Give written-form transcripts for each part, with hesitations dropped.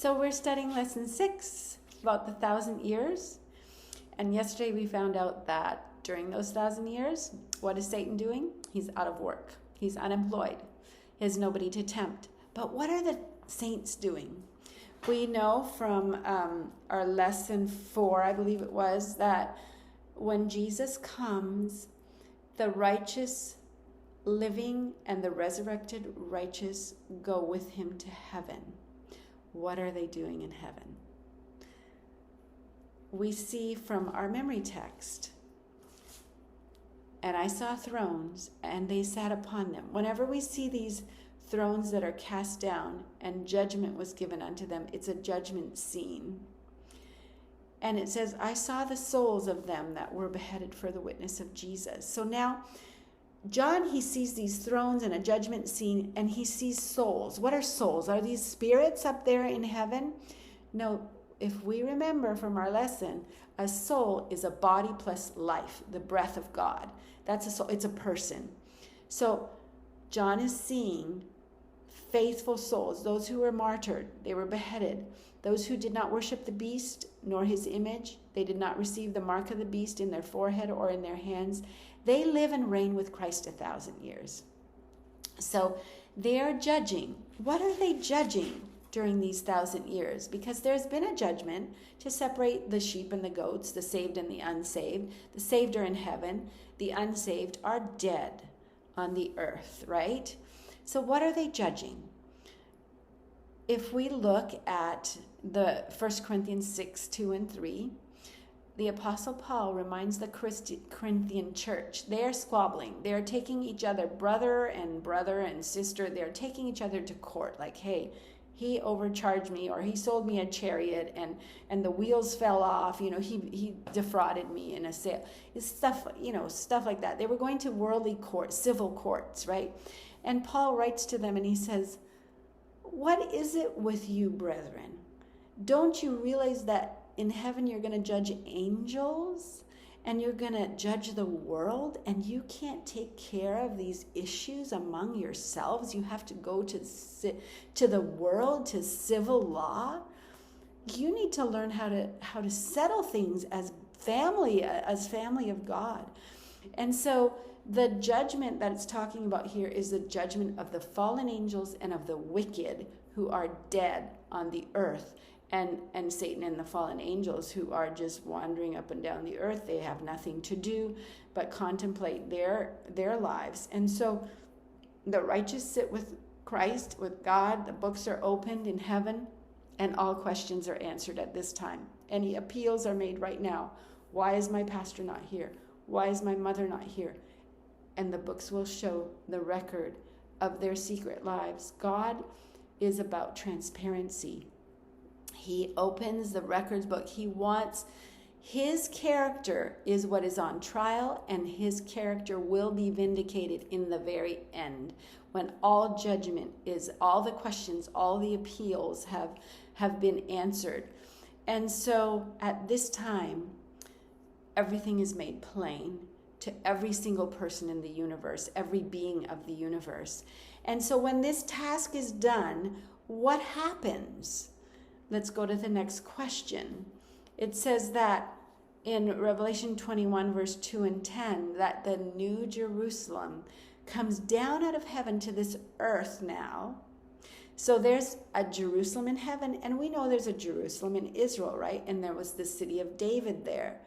So we're studying lesson 6 about the 1,000 years. And yesterday we found out that during those 1,000 years, what is Satan doing? He's out of work. He's unemployed. He has nobody to tempt. But what are the saints doing? We know from our lesson 4, I believe it was, that when Jesus comes, the righteous living and the resurrected righteous go with him to heaven. What are they doing in heaven? We see from our memory text, and I saw thrones, and they sat upon them. Whenever we see these thrones that are cast down and judgment was given unto them, it's a judgment scene. And it says, I saw the souls of them that were beheaded for the witness of Jesus. So now, John, he sees these thrones and a judgment scene, and he sees souls. What are souls? Are these spirits up there in heaven? No, if we remember from our lesson, a soul is a body plus life, the breath of God. That's a soul. It's a person. So John is seeing faithful souls, those who were martyred, they were beheaded, those who did not worship the beast nor his image, they did not receive the mark of the beast in their forehead or in their hands. They live and reign with Christ 1,000 years. So they are judging. What are they judging during these 1,000 years? Because there's been a judgment to separate the sheep and the goats, the saved and the unsaved. The saved are in heaven. The unsaved are dead on the earth, right? So what are they judging? If we look at the 1 Corinthians 6, 2 and 3, the Apostle Paul reminds the Corinthian church, they are squabbling. They are taking each other, brother and sister, they're taking each other to court. Like, hey, he overcharged me, or he sold me a chariot and the wheels fell off. He defrauded me in a sale. It's stuff like that. They were going to worldly courts, civil courts, right? And Paul writes to them and he says, what is it with you, brethren? Don't you realize that in heaven you're going to judge angels and you're going to judge the world, and you can't take care of these issues among yourselves? You have to go to the world, to civil law. You need to learn how to settle things as family of God. And so the judgment that it's talking about here is the judgment of the fallen angels and of the wicked who are dead on the earth. And Satan and the fallen angels who are just wandering up and down the earth. They have nothing to do but contemplate their lives. And so the righteous sit with Christ, with God. The books are opened in heaven, and all questions are answered at this time. Any appeals are made right now. Why is my pastor not here? Why is my mother not here? And the books will show the record of their secret lives. God is about transparency. He opens the records book. He wants, his character is what is on trial, and his character will be vindicated in the very end, when all judgment is, all the questions, all the appeals have been answered. And so at this time, everything is made plain to every single person in the universe, every being of the universe. And so when this task is done, what happens? Let's go to the next question. It says that in Revelation 21, verse 2 and 10, that the new Jerusalem comes down out of heaven to this earth now. So there's a Jerusalem in heaven, and we know there's a Jerusalem in Israel, right? And there was the city of David there.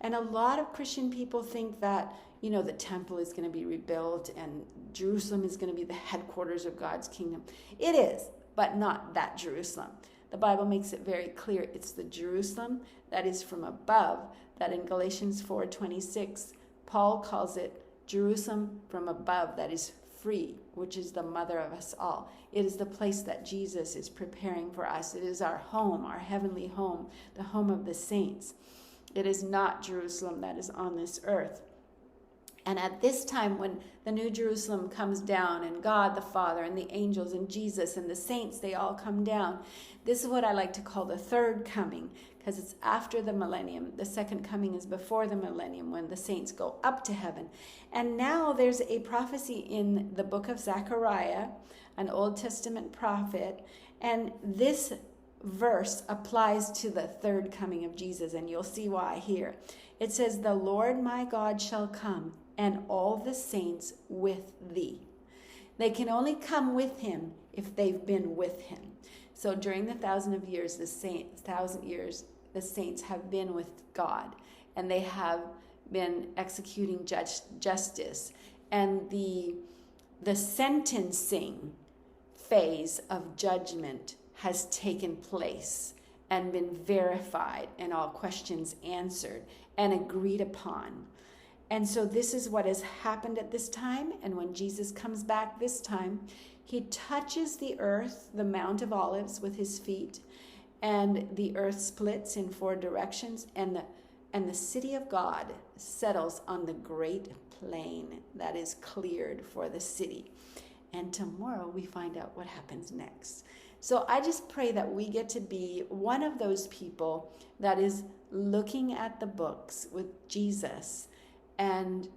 And a lot of Christian people think that, the temple is going to be rebuilt and Jerusalem is going to be the headquarters of God's kingdom. It is, but not that Jerusalem. The Bible makes it very clear it's the Jerusalem that is from above, that in Galatians 4:26, Paul calls it Jerusalem from above, that is free, which is the mother of us all. It is the place that Jesus is preparing for us. It is our home, our heavenly home, the home of the saints. It is not Jerusalem that is on this earth. And at this time, when the New Jerusalem comes down, and God the Father and the angels and Jesus and the saints, they all come down. This is what I like to call the third coming, because it's after the millennium. The second coming is before the millennium, when the saints go up to heaven. And now there's a prophecy in the book of Zechariah, an Old Testament prophet, and this verse applies to the third coming of Jesus, and you'll see why here. It says, "The Lord my God shall come, and all the saints with thee." They can only come with him if they've been with him. So during the 1,000 years, the saints have been with God, and they have been executing justice. And the sentencing phase of judgment has taken place and been verified, and all questions answered and agreed upon. And so this is what has happened at this time. And when Jesus comes back this time, he touches the earth, the Mount of Olives, with his feet, and the earth splits in 4 directions, and the city of God settles on the great plain that is cleared for the city. And tomorrow we find out what happens next. So I just pray that we get to be one of those people that is looking at the books with Jesus and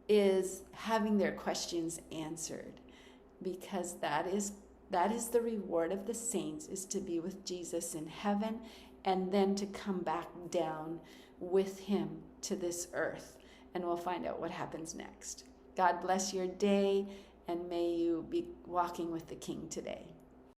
is having their questions answered, because that is the reward of the saints, is to be with Jesus in heaven and then to come back down with him to this earth. And we'll find out what happens next. God bless your day, and may you be walking with the King today.